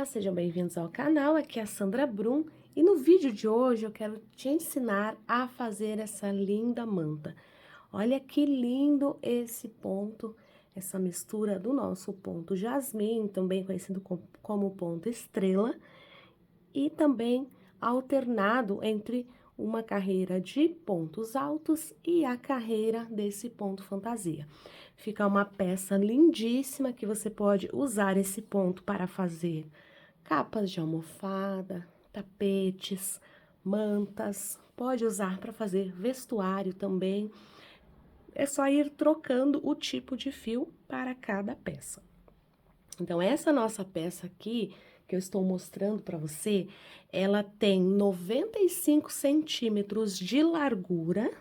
sejam bem-vindos ao canal, aqui é a Sandra Brum e no vídeo de hoje eu quero te ensinar a fazer essa linda manta. Olha que lindo esse ponto, essa mistura do nosso ponto jasmim, também conhecido como ponto estrela, e também alternado entre uma carreira de pontos altos e a carreira desse ponto fantasia. Fica uma peça lindíssima que você pode usar esse ponto para fazer capas de almofada, tapetes, mantas, pode usar para fazer vestuário também. É só ir trocando o tipo de fio para cada peça. Então, essa nossa peça aqui, que eu estou mostrando para você, ela tem 95 centímetros de largura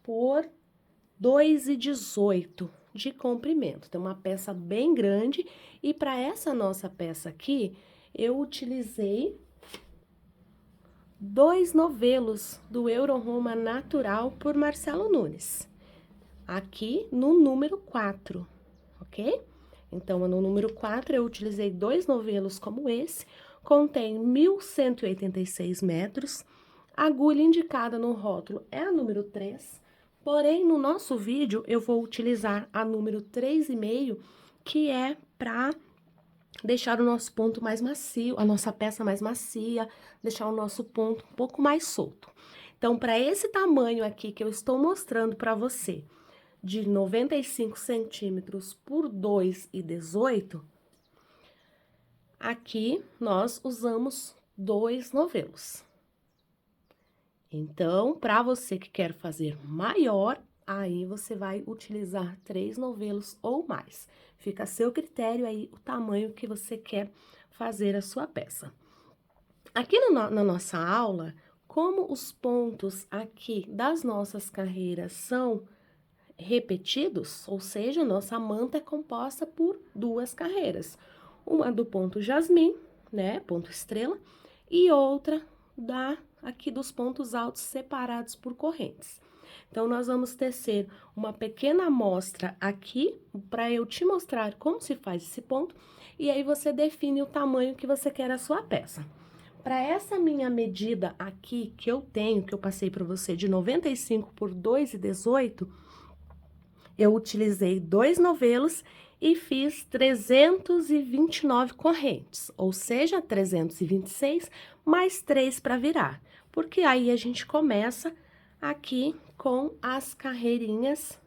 por 2,18 de comprimento. Então, uma peça bem grande. E para essa nossa peça aqui, eu utilizei 2 novelos do Euro Roma Natural por Marcelo Nunes. Aqui no número 4, ok? Então, no número 4, eu utilizei 2 novelos como esse, contém 1.186 metros, a agulha indicada no rótulo é a número 3, porém, no nosso vídeo, eu vou utilizar a número 3,5, que é para deixar o nosso ponto mais macio, a nossa peça mais macia, deixar o nosso ponto um pouco mais solto. Então, para esse tamanho aqui que eu estou mostrando para você, de 95 centímetros por 2,18, aqui nós usamos 2 novelos. Então, para você que quer fazer maior, aí você vai utilizar 3 novelos ou mais. Fica a seu critério aí o tamanho que você quer fazer a sua peça. Aqui na nossa aula, como os pontos aqui das nossas carreiras são repetidos, ou seja, nossa manta é composta por 2 carreiras. Uma do ponto jasmim, né, ponto estrela, e outra aqui dos pontos altos separados por correntes. Então, nós vamos tecer uma pequena amostra aqui, para eu te mostrar como se faz esse ponto, e aí você define o tamanho que você quer a sua peça. Para essa minha medida aqui, que eu passei para você de 95 por 2,18, eu utilizei 2 novelos e fiz 329 correntes, ou seja, 326 mais 3 para virar, porque aí a gente começa aqui com as carreirinhas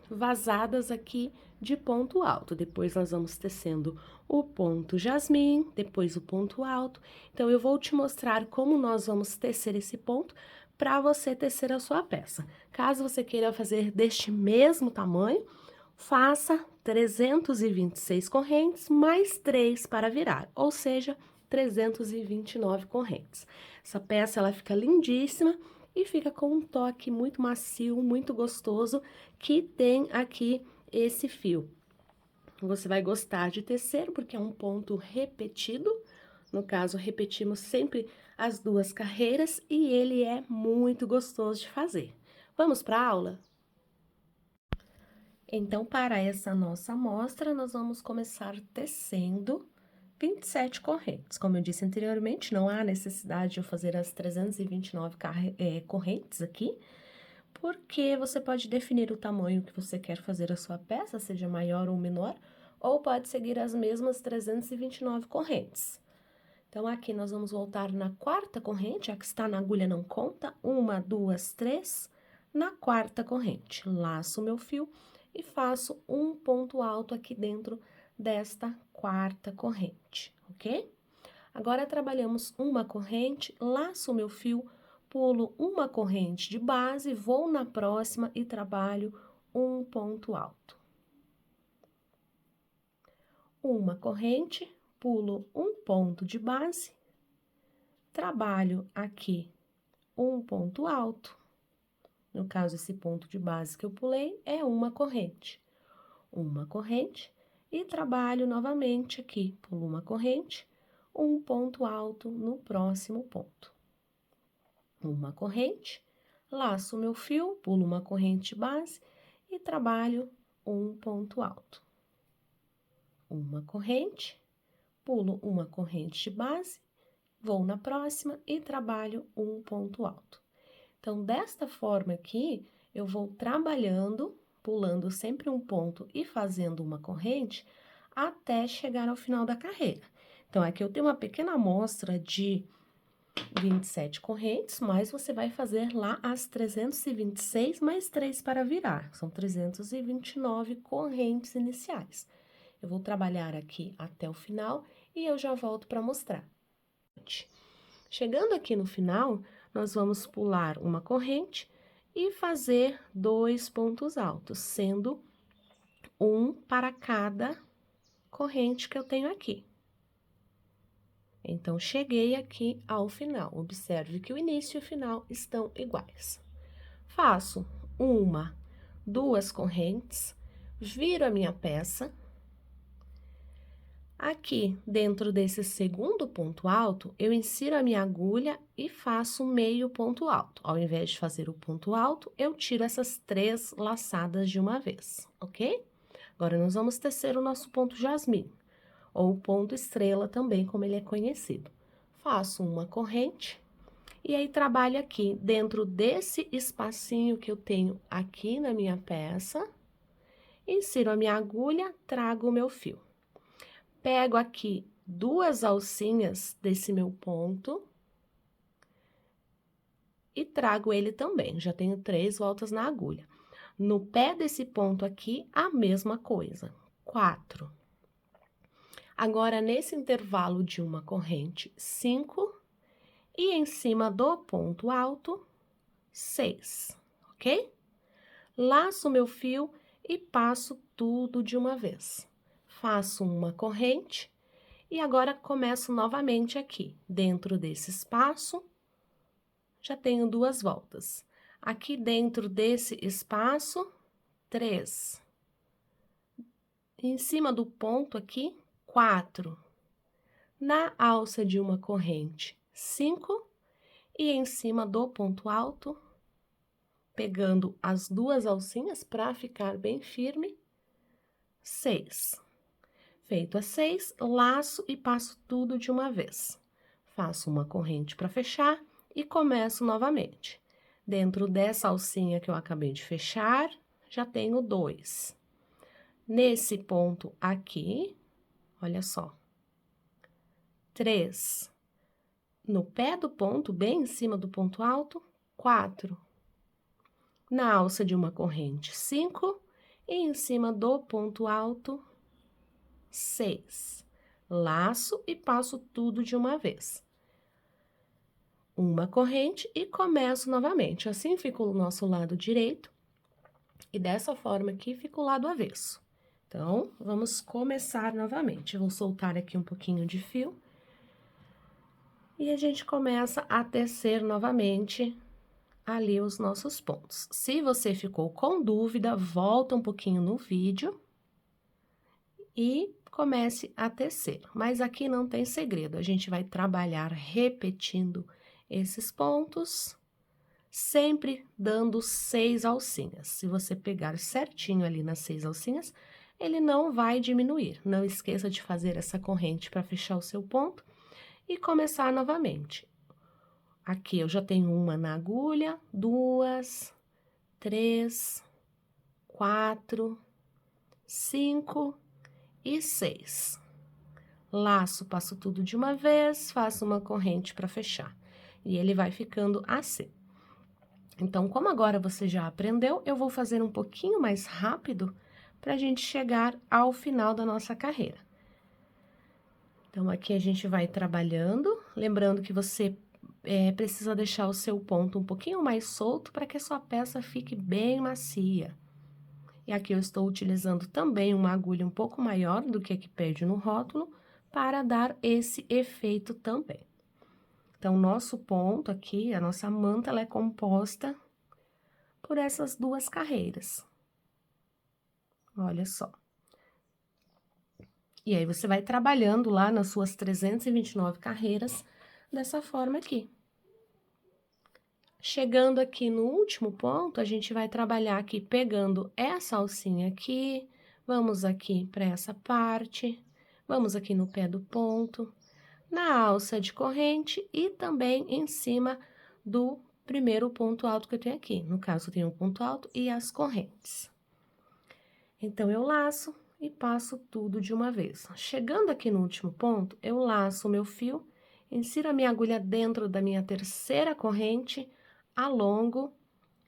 vazadas aqui de ponto alto. Depois nós vamos tecendo o ponto jasmim, depois o ponto alto. Então, eu vou te mostrar como nós vamos tecer esse ponto para você tecer a sua peça. Caso você queira fazer deste mesmo tamanho, faça 326 correntes mais 3 para virar, ou seja, 329 correntes. Essa peça, ela fica lindíssima e fica com um toque muito macio, muito gostoso, que tem aqui esse fio. Você vai gostar de tecer, porque é um ponto repetido. No caso, repetimos sempre as 2 carreiras e ele é muito gostoso de fazer. Vamos para a aula? Então, para essa nossa amostra, nós vamos começar tecendo 27 correntes. Como eu disse anteriormente, não há necessidade de eu fazer as 329 correntes aqui, porque você pode definir o tamanho que você quer fazer a sua peça, seja maior ou menor, ou pode seguir as mesmas 329 correntes. Então, aqui nós vamos voltar na 4ª corrente, a que está na agulha não conta, 1, 2, 3, na 4ª corrente. Laço meu fio e faço um ponto alto aqui dentro desta 4ª corrente, ok? Agora, trabalhamos uma corrente, laço meu fio, pulo uma corrente de base, vou na próxima e trabalho um ponto alto. Uma corrente, pulo um ponto de base, trabalho aqui um ponto alto. No caso, esse ponto de base que eu pulei é uma corrente. Uma corrente e trabalho novamente aqui, pulo uma corrente, um ponto alto no próximo ponto. Uma corrente, laço meu fio, pulo uma corrente base e trabalho um ponto alto. Uma corrente, pulo uma corrente de base, vou na próxima e trabalho um ponto alto. Então, desta forma aqui, eu vou trabalhando, pulando sempre um ponto e fazendo uma corrente, até chegar ao final da carreira. Então, aqui eu tenho uma pequena amostra de 27 correntes, mas você vai fazer lá as 326 mais 3 para virar. São 329 correntes iniciais. Eu vou trabalhar aqui até o final e eu já volto para mostrar. Chegando aqui no final, nós vamos pular uma corrente e fazer 2 pontos altos, sendo um para cada corrente que eu tenho aqui. Então, cheguei aqui ao final. Observe que o início e o final estão iguais. Faço uma, 2 correntes, viro a minha peça. Aqui, dentro desse segundo ponto alto, eu insiro a minha agulha e faço meio ponto alto. Ao invés de fazer o ponto alto, eu tiro essas 3 laçadas de uma vez, ok? Agora, nós vamos tecer o nosso ponto jasmim, ou ponto estrela também, como ele é conhecido. Faço uma corrente e aí trabalho aqui dentro desse espacinho que eu tenho aqui na minha peça, insiro a minha agulha, trago o meu fio. Pego aqui 2 alcinhas desse meu ponto e trago ele também, já tenho 3 voltas na agulha. No pé desse ponto aqui, a mesma coisa, 4. Agora, nesse intervalo de uma corrente, 5, e em cima do ponto alto, 6, ok? Laço meu fio e passo tudo de uma vez. Faço uma corrente e agora começo novamente aqui, dentro desse espaço, já tenho 2 voltas. Aqui dentro desse espaço, 3. Em cima do ponto aqui, 4. Na alça de uma corrente, 5. E em cima do ponto alto, pegando as 2 alcinhas para ficar bem firme, 6. Feito as 6, laço e passo tudo de uma vez. Faço uma corrente para fechar e começo novamente. Dentro dessa alcinha que eu acabei de fechar, já tenho 2. Nesse ponto aqui, olha só, 3. No pé do ponto, bem em cima do ponto alto, 4. Na alça de uma corrente, 5. E em cima do ponto alto, 6. Laço e passo tudo de uma vez. Uma corrente e começo novamente. Assim fica o nosso lado direito. E dessa forma aqui fica o lado avesso. Então, vamos começar novamente. Eu vou soltar aqui um pouquinho de fio. E a gente começa a tecer novamente ali os nossos pontos. Se você ficou com dúvida, volta um pouquinho no vídeo e comece a tecer. Mas aqui não tem segredo, a gente vai trabalhar repetindo esses pontos, sempre dando 6 alcinhas. Se você pegar certinho ali nas 6 alcinhas, ele não vai diminuir. Não esqueça de fazer essa corrente para fechar o seu ponto e começar novamente. Aqui eu já tenho uma na agulha, 2, 3, 4, 5 e 6. Laço, passo tudo de uma vez, faço uma corrente para fechar. E ele vai ficando assim. Então, como agora você já aprendeu, eu vou fazer um pouquinho mais rápido para a gente chegar ao final da nossa carreira. Então, aqui a gente vai trabalhando, lembrando que você precisa deixar o seu ponto um pouquinho mais solto para que a sua peça fique bem macia. E aqui eu estou utilizando também uma agulha um pouco maior do que a que pede no rótulo, para dar esse efeito também. Então, nosso ponto aqui, a nossa manta, ela é composta por essas 2 carreiras. Olha só. E aí, você vai trabalhando lá nas suas 329 carreiras, dessa forma aqui. Chegando aqui no último ponto, a gente vai trabalhar aqui pegando essa alcinha aqui, vamos aqui para essa parte, Vamos aqui no pé do ponto, na alça de corrente e também em cima do primeiro ponto alto que eu tenho aqui. No caso, eu tenho um ponto alto e as correntes. Então, eu laço e passo tudo de uma vez. Chegando aqui no último ponto, eu laço o meu fio, insiro a minha agulha dentro da minha terceira corrente, alongo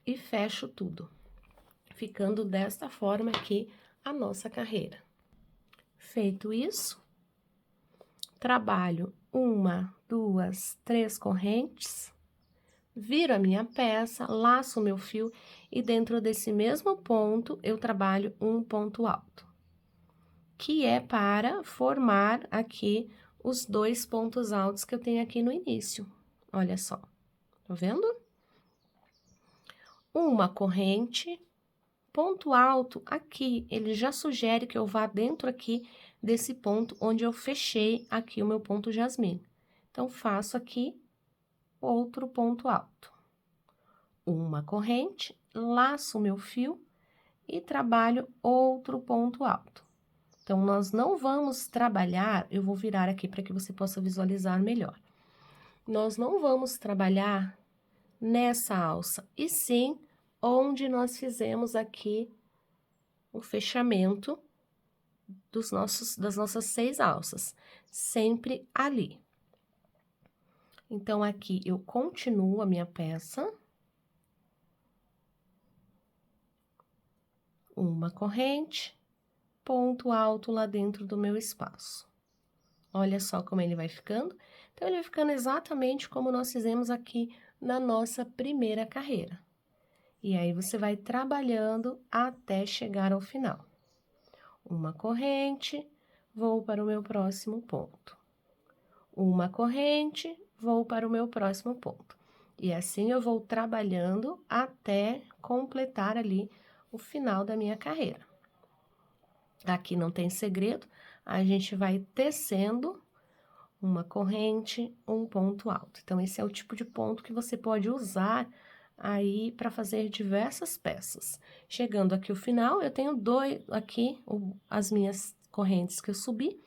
e fecho tudo, ficando desta forma aqui a nossa carreira. Feito isso, trabalho 1, 2, 3 correntes, viro a minha peça, laço o meu fio e dentro desse mesmo ponto eu trabalho um ponto alto, que é para formar aqui os 2 pontos altos que eu tenho aqui no início. Olha só, tá vendo? Uma corrente, ponto alto aqui, ele já sugere que eu vá dentro aqui desse ponto onde eu fechei aqui o meu ponto jasmim. Então, faço aqui outro ponto alto. Uma corrente, laço o meu fio e trabalho outro ponto alto. Então, nós não vamos trabalhar, eu vou virar aqui para que você possa visualizar melhor. Nós não vamos trabalhar nessa alça, e sim onde nós fizemos aqui o fechamento das nossas 6 alças, sempre ali. Então, aqui eu continuo a minha peça. Uma corrente, ponto alto lá dentro do meu espaço. Olha só como ele vai ficando. Então, ele vai ficando exatamente como nós fizemos aqui na nossa primeira carreira. E aí, você vai trabalhando até chegar ao final. Uma corrente, vou para o meu próximo ponto. Uma corrente, vou para o meu próximo ponto. E assim eu vou trabalhando até completar ali o final da minha carreira. Aqui não tem segredo, a gente vai tecendo uma corrente, um ponto alto. Então, esse é o tipo de ponto que você pode usar aí para fazer diversas peças. Chegando aqui o final, eu tenho as minhas correntes que eu subi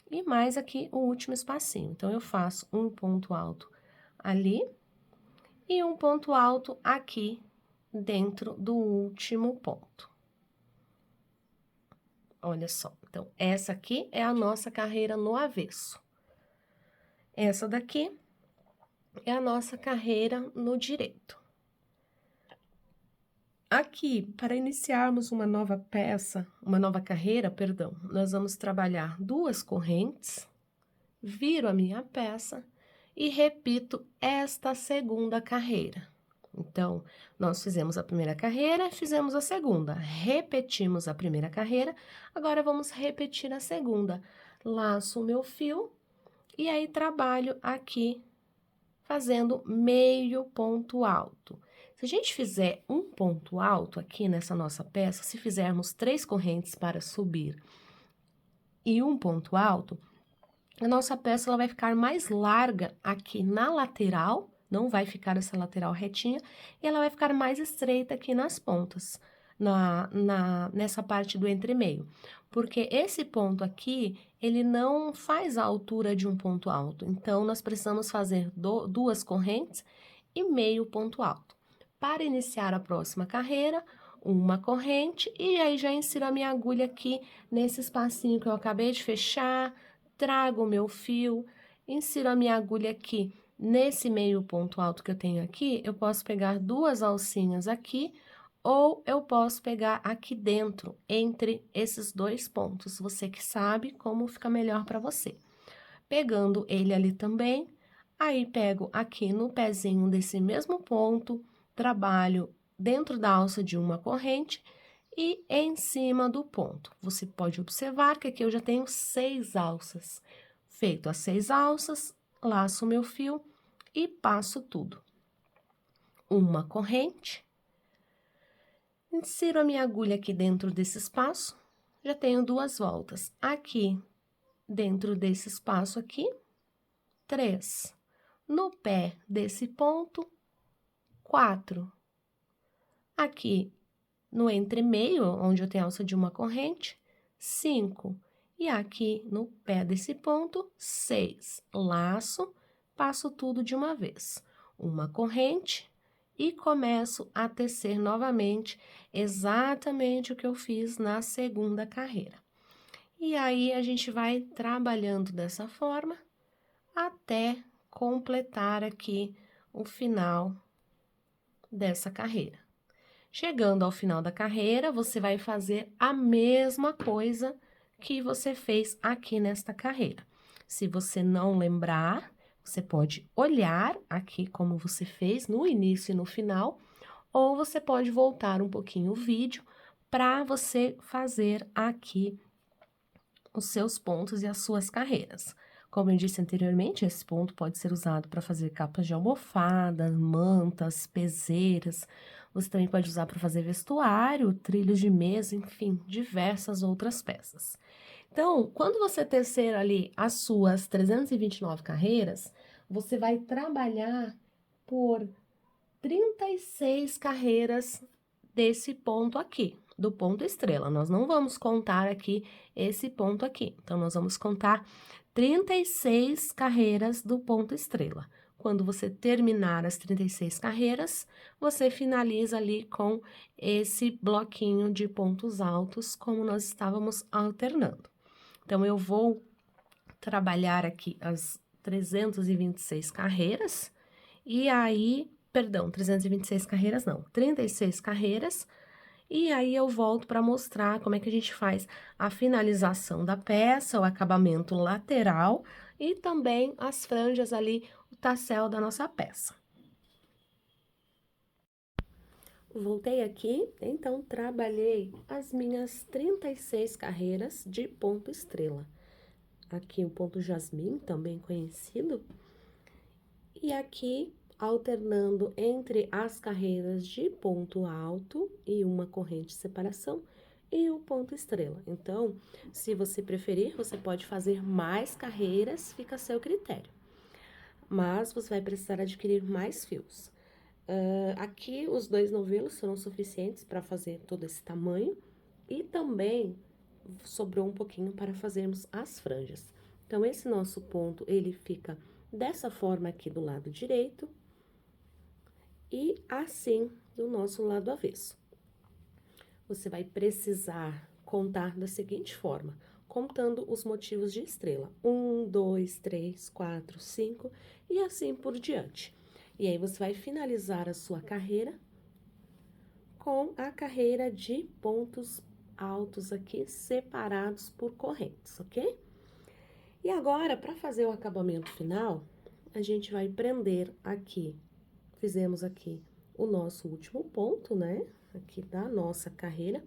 e mais aqui o último espacinho. Então, eu faço um ponto alto ali e um ponto alto aqui dentro do último ponto. Olha só, então, essa aqui é a nossa carreira no avesso. Essa daqui é a nossa carreira no direito. Aqui, para iniciarmos uma nova carreira, perdão, nós vamos trabalhar 2 correntes, viro a minha peça e repito esta segunda carreira. Então, nós fizemos a primeira carreira, fizemos a segunda, repetimos a primeira carreira, agora vamos repetir a segunda. Laço o meu fio e aí trabalho aqui fazendo meio ponto alto. Se a gente fizer um ponto alto aqui nessa nossa peça, se fizermos 3 correntes para subir e um ponto alto, a nossa peça ela vai ficar mais larga aqui na lateral, não vai ficar essa lateral retinha, e ela vai ficar mais estreita aqui nas pontas, nessa parte do entremeio. Porque esse ponto aqui, ele não faz a altura de um ponto alto, então, nós precisamos fazer 2 correntes e meio ponto alto. Para iniciar a próxima carreira, uma corrente, e aí já insiro a minha agulha aqui nesse espacinho que eu acabei de fechar, trago o meu fio, insiro a minha agulha aqui nesse meio ponto alto que eu tenho aqui, eu posso pegar 2 alcinhas aqui, ou eu posso pegar aqui dentro, entre esses 2 pontos, você que sabe como fica melhor para você. Pegando ele ali também, aí pego aqui no pezinho desse mesmo ponto, trabalho dentro da alça de uma corrente e em cima do ponto. Você pode observar que aqui eu já tenho 6 alças. Feito as 6 alças, laço o meu fio e passo tudo. Uma corrente, insiro a minha agulha aqui dentro desse espaço, já tenho 2 voltas. Aqui, dentro desse espaço aqui, 3. No pé desse ponto, 4. Aqui no entremeio, onde eu tenho alça de uma corrente, 5. E aqui no pé desse ponto, 6. Laço, passo tudo de uma vez. Uma corrente e começo a tecer novamente exatamente o que eu fiz na segunda carreira. E aí, a gente vai trabalhando dessa forma até completar aqui o final dessa carreira. Chegando ao final da carreira, você vai fazer a mesma coisa que você fez aqui nesta carreira. Se você não lembrar, você pode olhar aqui como você fez no início e no final, ou você pode voltar um pouquinho o vídeo para você fazer aqui os seus pontos e as suas carreiras. Como eu disse anteriormente, esse ponto pode ser usado para fazer capas de almofadas, mantas, peseiras. Você também pode usar para fazer vestuário, trilhos de mesa, enfim, diversas outras peças. Então, quando você tecer ali as suas 329 carreiras, você vai trabalhar por 36 carreiras desse ponto aqui, do ponto estrela. Nós não vamos contar aqui esse ponto aqui. Então, nós vamos contar 36 carreiras do ponto estrela. Quando você terminar as 36 carreiras, você finaliza ali com esse bloquinho de pontos altos, como nós estávamos alternando. Então, eu vou trabalhar aqui as 326 carreiras, e aí, perdão, 326 carreiras não, 36 carreiras, e aí eu volto para mostrar como é que a gente faz a finalização da peça, o acabamento lateral e também as franjas ali, o tassel da nossa peça. Voltei aqui, então trabalhei as minhas 36 carreiras de ponto estrela. Aqui o ponto jasmim, também conhecido, e aqui alternando entre as carreiras de ponto alto e uma corrente de separação e o ponto estrela. Então, se você preferir, você pode fazer mais carreiras, fica a seu critério. Mas você vai precisar adquirir mais fios. Aqui os 2 novelos foram suficientes para fazer todo esse tamanho e também sobrou um pouquinho para fazermos as franjas. Então, esse nosso ponto, ele fica dessa forma aqui do lado direito e assim do nosso lado avesso. Você vai precisar contar da seguinte forma, contando os motivos de estrela. 1, 2, 3, 4, 5 e assim por diante. E aí, você vai finalizar a sua carreira com a carreira de pontos altos aqui, separados por correntes, ok? E agora, para fazer o acabamento final, a gente vai prender aqui, fizemos aqui o nosso último ponto, né? Aqui da nossa carreira.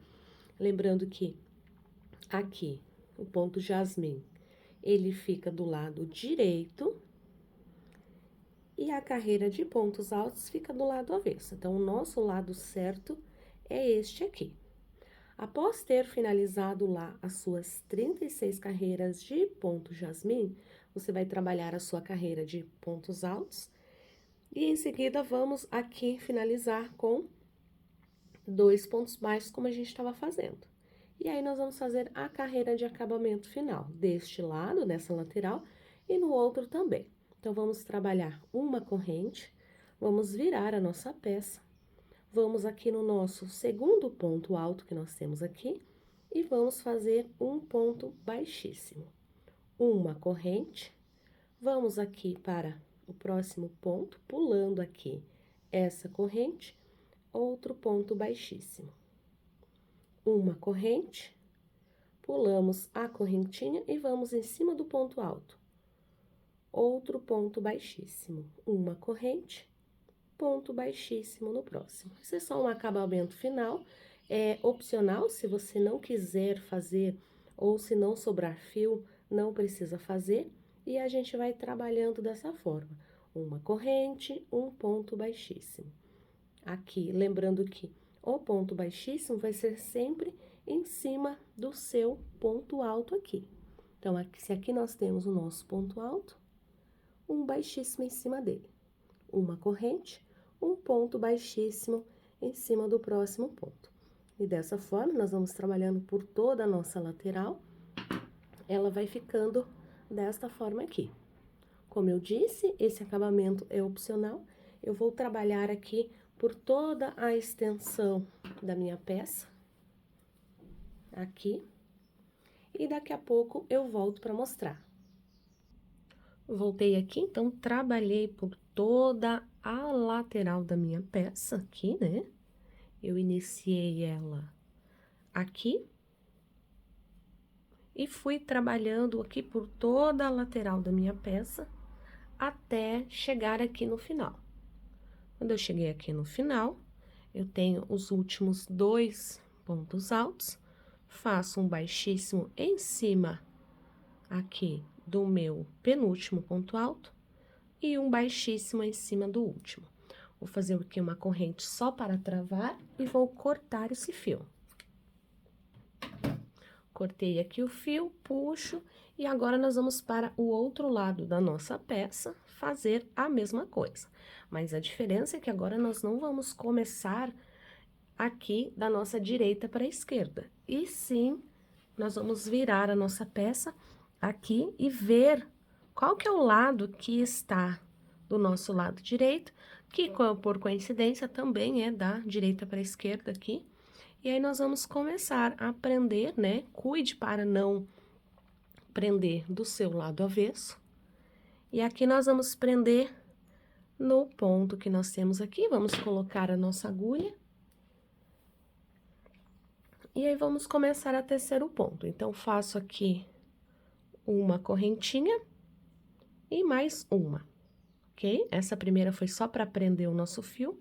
Lembrando que aqui, o ponto jasmim, ele fica do lado direito e a carreira de pontos altos fica do lado avesso. Então, o nosso lado certo é este aqui. Após ter finalizado lá as suas 36 carreiras de ponto jasmim, você vai trabalhar a sua carreira de pontos altos e em seguida vamos aqui finalizar com 2 pontos baixos, como a gente estava fazendo. E aí, nós vamos fazer a carreira de acabamento final, deste lado, nessa lateral, e no outro também. Então, vamos trabalhar uma corrente, vamos virar a nossa peça. Vamos aqui no nosso segundo ponto alto que nós temos aqui e vamos fazer um ponto baixíssimo. Uma corrente, vamos aqui para o próximo ponto, pulando aqui essa corrente, outro ponto baixíssimo. Uma corrente, pulamos a correntinha e vamos em cima do ponto alto. Outro ponto baixíssimo, uma corrente, ponto baixíssimo no próximo. Isso é só um acabamento final, é opcional, se você não quiser fazer ou se não sobrar fio, não precisa fazer, e a gente vai trabalhando dessa forma, uma corrente, um ponto baixíssimo. Aqui, lembrando que o ponto baixíssimo vai ser sempre em cima do seu ponto alto aqui. Então, aqui, se aqui nós temos o nosso ponto alto, um baixíssimo em cima dele, uma corrente, um ponto baixíssimo em cima do próximo ponto. E dessa forma, nós vamos trabalhando por toda a nossa lateral ela vai ficando desta forma aqui. Como eu disse, esse acabamento é opcional. Eu vou trabalhar aqui por toda a extensão da minha peça. Aqui. E daqui a pouco eu volto para mostrar. Voltei aqui, então, trabalhei por toda a lateral da minha peça aqui, né? Eu iniciei ela aqui. E fui trabalhando aqui por toda a lateral da minha peça, até chegar aqui no final. Quando eu cheguei aqui no final, eu tenho os últimos 2 pontos altos, faço um baixíssimo em cima aqui do meu penúltimo ponto alto e um baixíssimo em cima do último. Vou fazer aqui uma corrente só para travar e vou cortar esse fio. Cortei aqui o fio, puxo, e agora nós vamos para o outro lado da nossa peça fazer a mesma coisa. Mas a diferença é que agora nós não vamos começar aqui da nossa direita para a esquerda, e sim, nós vamos virar a nossa peça aqui e ver qual que é o lado que está do nosso lado direito, que por coincidência também é da direita para a esquerda aqui. E aí, nós vamos começar a prender, né? Cuide para não prender do seu lado avesso. E aqui nós vamos prender no ponto que nós temos aqui. Vamos colocar a nossa agulha. E aí, vamos começar a tecer o ponto. Então, faço aqui uma correntinha e mais uma, ok? Essa primeira foi só para prender o nosso fio.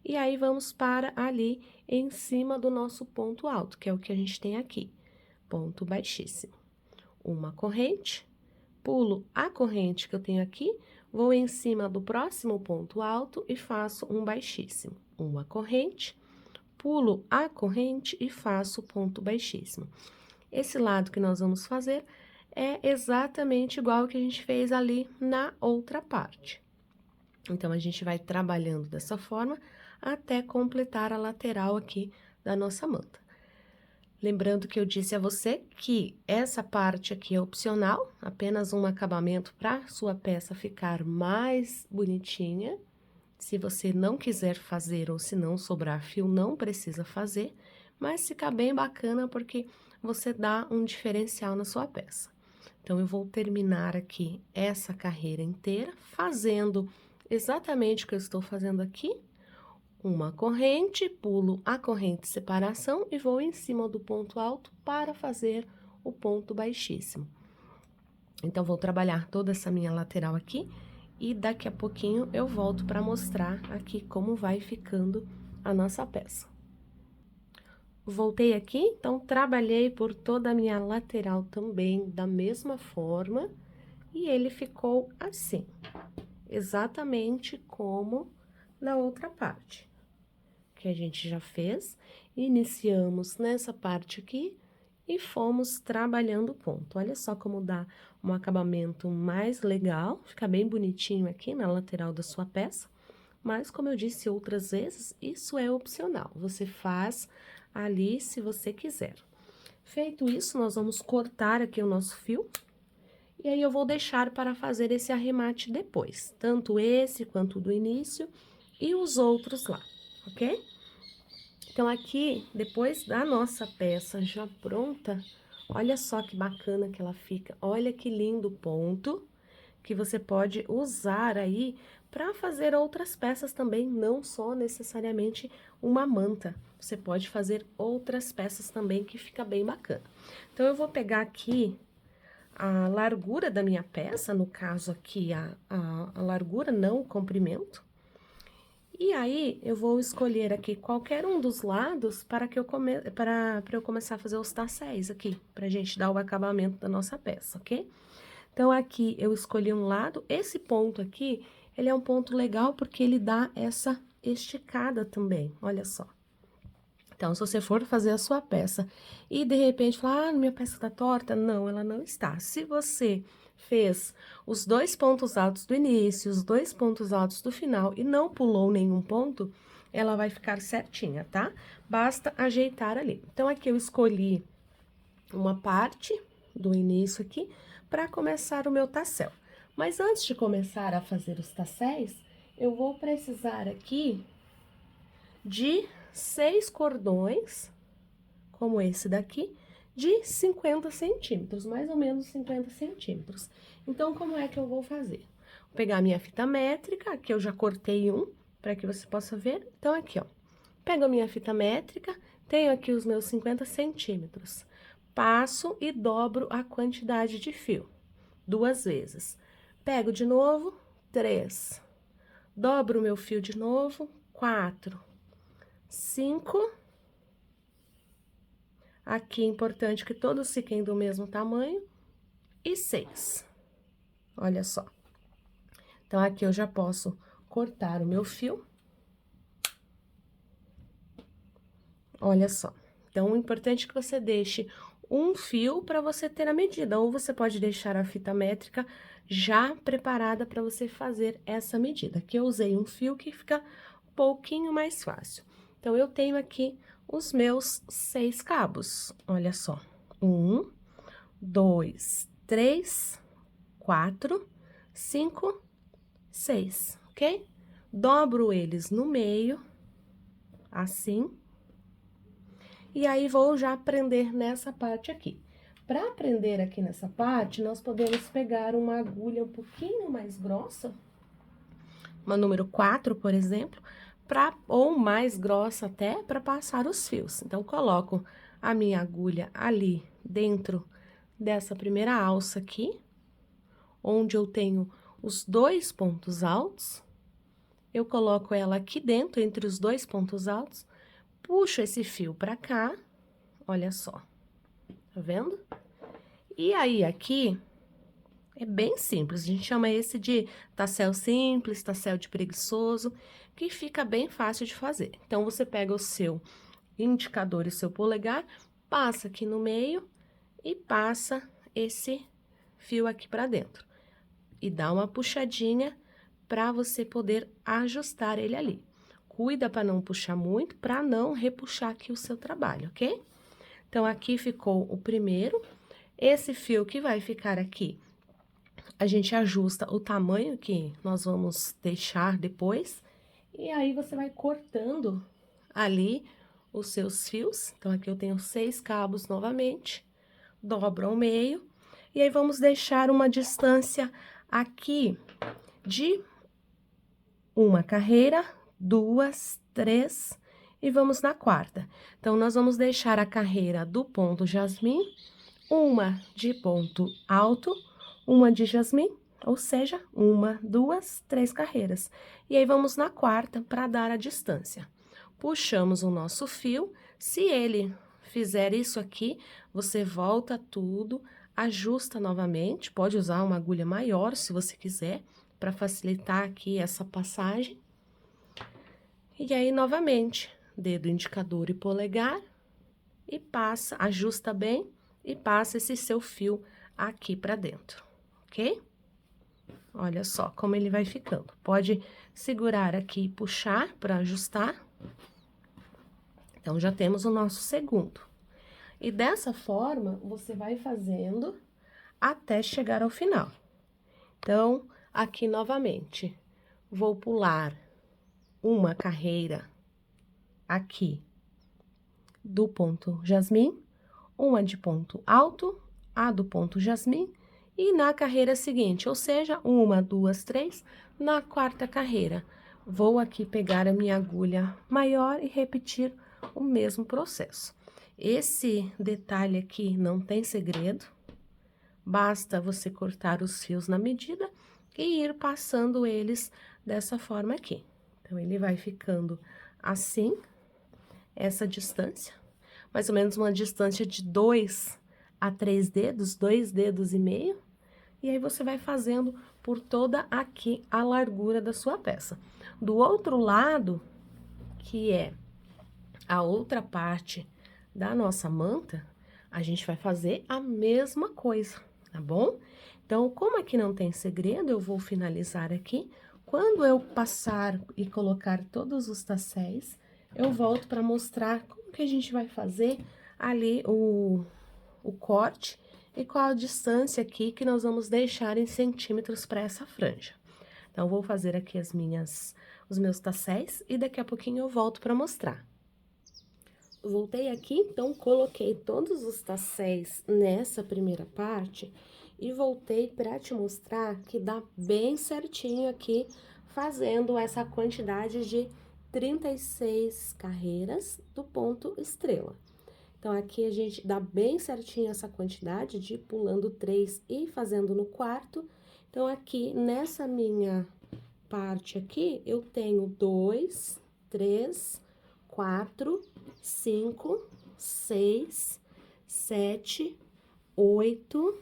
E aí, vamos para ali em cima do nosso ponto alto, que é o que a gente tem aqui, ponto baixíssimo. Uma corrente, pulo a corrente que eu tenho aqui, vou em cima do próximo ponto alto e faço um baixíssimo. Uma corrente, pulo a corrente e faço ponto baixíssimo. Esse lado que nós vamos fazer é exatamente igual ao que a gente fez ali na outra parte. Então, a gente vai trabalhando dessa forma até completar a lateral aqui da nossa manta. Lembrando que eu disse a você que essa parte aqui é opcional, apenas um acabamento para sua peça ficar mais bonitinha. Se você não quiser fazer ou se não sobrar fio, não precisa fazer, mas fica bem bacana porque você dá um diferencial na sua peça. Então, eu vou terminar aqui essa carreira inteira fazendo exatamente o que eu estou fazendo aqui. Uma corrente, pulo a corrente de separação e vou em cima do ponto alto para fazer o ponto baixíssimo. Então, vou trabalhar toda essa minha lateral aqui e daqui a pouquinho eu volto para mostrar aqui como vai ficando a nossa peça. Voltei aqui, então, trabalhei por toda a minha lateral também da mesma forma e ele ficou assim, exatamente como na outra parte que a gente já fez. Iniciamos nessa parte aqui e fomos trabalhando o ponto. Olha só como dá um acabamento mais legal, fica bem bonitinho aqui na lateral da sua peça. Mas, como eu disse outras vezes, isso é opcional, você faz ali se você quiser. Feito isso, nós vamos cortar aqui o nosso fio. E aí, eu vou deixar para fazer esse arremate depois, tanto esse quanto o do início e os outros lá, ok? Então, aqui, depois da nossa peça já pronta, olha só que bacana que ela fica. Olha que lindo ponto que você pode usar aí para fazer outras peças também, não só necessariamente uma manta. Você pode fazer outras peças também que fica bem bacana. Então, eu vou pegar aqui a largura da minha peça, no caso aqui, a largura, não o comprimento. E aí, eu vou escolher aqui qualquer um dos lados para que eu começar a fazer os tasséis aqui, pra gente dar o acabamento da nossa peça, ok? Então, aqui eu escolhi um lado, esse ponto aqui, ele é um ponto legal porque ele dá essa esticada também, olha só. Então, se você for fazer a sua peça e de repente falar, minha peça tá torta, não, ela não está. Se você fez os 2 pontos altos do início, os 2 pontos altos do final e não pulou nenhum ponto, ela vai ficar certinha, tá? Basta ajeitar ali. Então, aqui eu escolhi uma parte do início aqui para começar o meu tassel. Mas antes de começar a fazer os tasséis, eu vou precisar aqui de 6 cordões, como esse daqui, de 50 centímetros, mais ou menos 50 centímetros. Então, como é que eu vou fazer? Vou pegar a minha fita métrica, que eu já cortei um, para que você possa ver. Então, aqui, ó, pego a minha fita métrica, tenho aqui os meus 50 centímetros. Passo e dobro a quantidade de fio, 2 vezes. Pego de novo, 3. Dobro o meu fio de novo, 4, 5. Aqui é importante que todos fiquem do mesmo tamanho. E 6. Olha só. Então, aqui eu já posso cortar o meu fio. Olha só. Então, o importante é que você deixe um fio para você ter a medida. Ou você pode deixar a fita métrica já preparada para você fazer essa medida. Aqui eu usei um fio que fica um pouquinho mais fácil. Então, eu tenho aqui os meus 6 cabos. Olha só. 1, 2, 3, 4, 5, 6, ok? Dobro eles no meio, assim. E aí, vou já prender nessa parte aqui. Para prender aqui nessa parte, nós podemos pegar uma agulha um pouquinho mais grossa, uma número 4, por exemplo, ou mais grossa até, para passar os fios. Então, coloco a minha agulha ali dentro dessa primeira alça aqui, onde eu tenho os 2 pontos altos. Eu coloco ela aqui dentro, entre os 2 pontos altos, puxo esse fio pra cá, olha só, tá vendo? E aí, aqui, é bem simples, a gente chama esse de tassel simples, tassel de preguiçoso, que fica bem fácil de fazer. Então, você pega o seu indicador e seu polegar, passa aqui no meio e passa esse fio aqui pra dentro. E dá uma puxadinha para você poder ajustar ele ali. Cuida para não puxar muito, para não repuxar aqui o seu trabalho, ok? Então, aqui ficou o primeiro. Esse fio que vai ficar aqui, a gente ajusta o tamanho que nós vamos deixar depois. E aí, você vai cortando ali os seus fios. Então, aqui eu tenho 6 cabos novamente, dobro ao meio. E aí, vamos deixar uma distância aqui de uma carreira, 2, 3 e vamos na quarta. Então, nós vamos deixar a carreira do ponto jasmim, uma de ponto alto, uma de jasmim, ou seja, 1, 2, 3 carreiras. E aí, vamos na quarta para dar a distância. Puxamos o nosso fio, se ele fizer isso aqui, você volta tudo, ajusta novamente, pode usar uma agulha maior se você quiser, para facilitar aqui essa passagem. E aí, novamente, dedo indicador e polegar, e passa, ajusta bem, e passa esse seu fio aqui pra dentro, ok? Olha só como ele vai ficando. Pode segurar aqui e puxar para ajustar. Então, já temos o nosso segundo. E dessa forma, você vai fazendo até chegar ao final. Então, aqui novamente, vou pular uma carreira aqui do ponto jasmim, uma de ponto alto, a do ponto jasmim, e na carreira seguinte, ou seja, 1, 2, 3, na quarta carreira. Vou aqui pegar a minha agulha maior e repetir o mesmo processo. Esse detalhe aqui não tem segredo, basta você cortar os fios na medida e ir passando eles dessa forma aqui. Então, ele vai ficando assim, essa distância, mais ou menos uma distância de 2 a 3 dedos, 2 dedos e meio, e aí você vai fazendo por toda aqui a largura da sua peça. Do outro lado, que é a outra parte da nossa manta, a gente vai fazer a mesma coisa, tá bom? Então, como aqui não tem segredo, eu vou finalizar aqui. Quando eu passar e colocar todos os tasséis, eu volto para mostrar como que a gente vai fazer ali o corte e qual a distância aqui que nós vamos deixar em centímetros para essa franja. Então, vou fazer aqui os meus tasséis e daqui a pouquinho eu volto para mostrar. Voltei aqui, então, coloquei todos os tasséis nessa primeira parte e voltei para te mostrar que dá bem certinho aqui, fazendo essa quantidade de 36 carreiras do ponto estrela. Então, aqui a gente dá bem certinho essa quantidade de pulando 3 e fazendo no quarto. Então, aqui nessa minha parte aqui, eu tenho 2, 3, 4, 5, 6, 7, 8,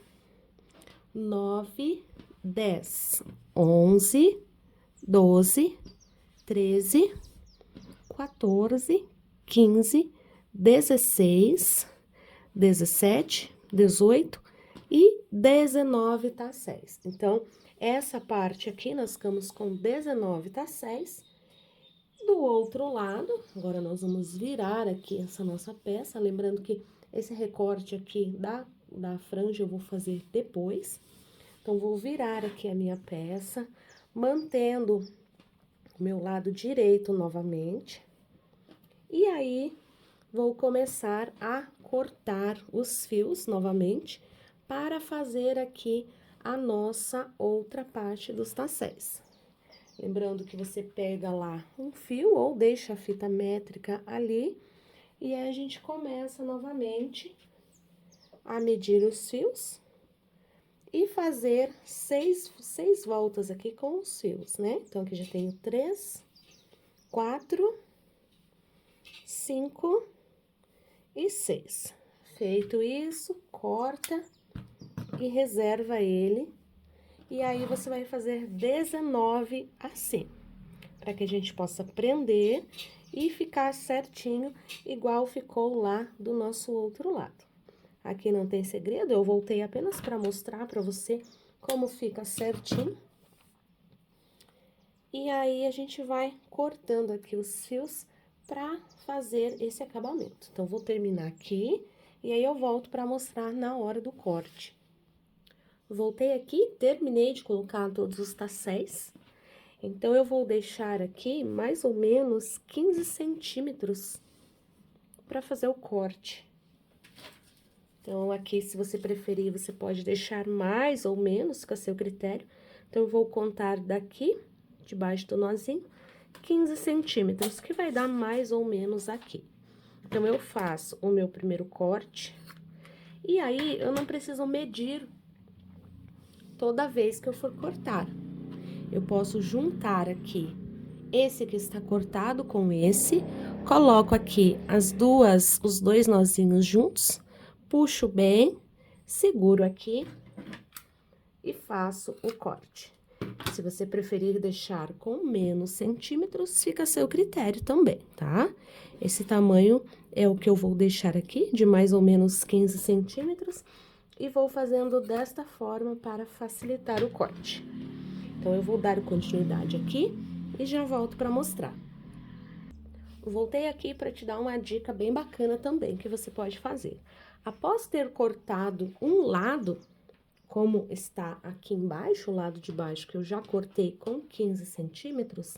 9, 10, 11, 12, 13, 14, 15, 16, 17, 18 e 19 tasséis. Então, essa parte aqui, nós ficamos com 19 tasséis. Do outro lado, agora nós vamos virar aqui essa nossa peça, lembrando que esse recorte aqui da franja eu vou fazer depois. Então, vou virar aqui a minha peça, mantendo o meu lado direito novamente. E aí, vou começar a cortar os fios novamente para fazer aqui a nossa outra parte dos tasséis. Lembrando que você pega lá um fio ou deixa a fita métrica ali e aí a gente começa novamente a medir os fios e fazer seis voltas aqui com os fios, né? Então, aqui já tenho 3, 4, 5 e 6. Feito isso, corta e reserva ele. E aí, você vai fazer 19 assim, para que a gente possa prender e ficar certinho, igual ficou lá do nosso outro lado. Aqui não tem segredo, eu voltei apenas para mostrar para você como fica certinho. E aí, a gente vai cortando aqui os fios para fazer esse acabamento. Então, vou terminar aqui e aí eu volto para mostrar na hora do corte. Voltei aqui, terminei de colocar todos os tasséis. Então, eu vou deixar aqui mais ou menos 15 centímetros para fazer o corte. Então, aqui, se você preferir, você pode deixar mais ou menos, fica a seu critério. Então, eu vou contar daqui, debaixo do nozinho, 15 centímetros, que vai dar mais ou menos aqui. Então, eu faço o meu primeiro corte, e aí, eu não preciso medir toda vez que eu for cortar. Eu posso juntar aqui esse que está cortado com esse, coloco aqui os dois nozinhos juntos, puxo bem, seguro aqui e faço o corte. Se você preferir deixar com menos centímetros, fica a seu critério também, tá? Esse tamanho é o que eu vou deixar aqui, de mais ou menos 15 centímetros, e vou fazendo desta forma para facilitar o corte. Então, eu vou dar continuidade aqui e já volto para mostrar. Voltei aqui para te dar uma dica bem bacana também que você pode fazer. Após ter cortado um lado, como está aqui embaixo, o lado de baixo, que eu já cortei com 15 centímetros,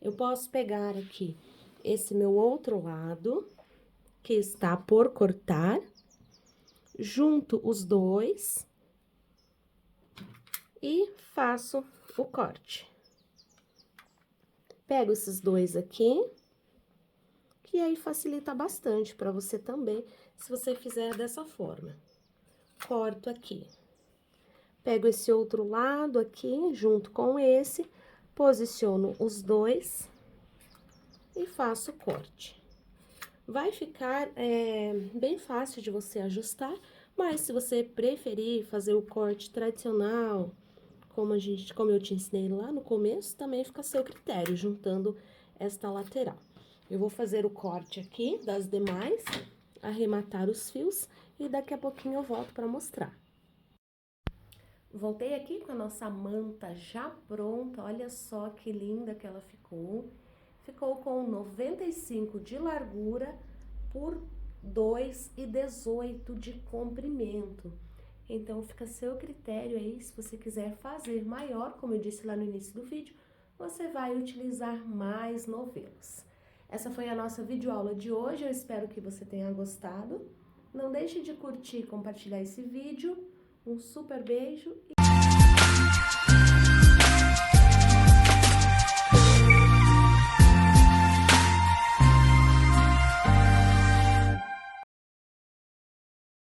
eu posso pegar aqui esse meu outro lado, que está por cortar, junto os dois e faço o corte. Pego esses dois aqui, que aí facilita bastante para você também, se você fizer dessa forma. Corto aqui. Pego esse outro lado aqui, junto com esse, posiciono os dois e faço o corte. Vai ficar bem fácil de você ajustar, mas se você preferir fazer o corte tradicional, como eu te ensinei lá no começo, também fica a seu critério, juntando esta lateral. Eu vou fazer o corte aqui das demais, arrematar os fios e daqui a pouquinho eu volto para mostrar. Voltei aqui com a nossa manta já pronta, olha só que linda que ela ficou. Ficou com 95 de largura por 2,18 de comprimento. Então, fica a seu critério aí, se você quiser fazer maior, como eu disse lá no início do vídeo, você vai utilizar mais novelos. Essa foi a nossa videoaula de hoje, eu espero que você tenha gostado. Não deixe de curtir e compartilhar esse vídeo. Um super beijo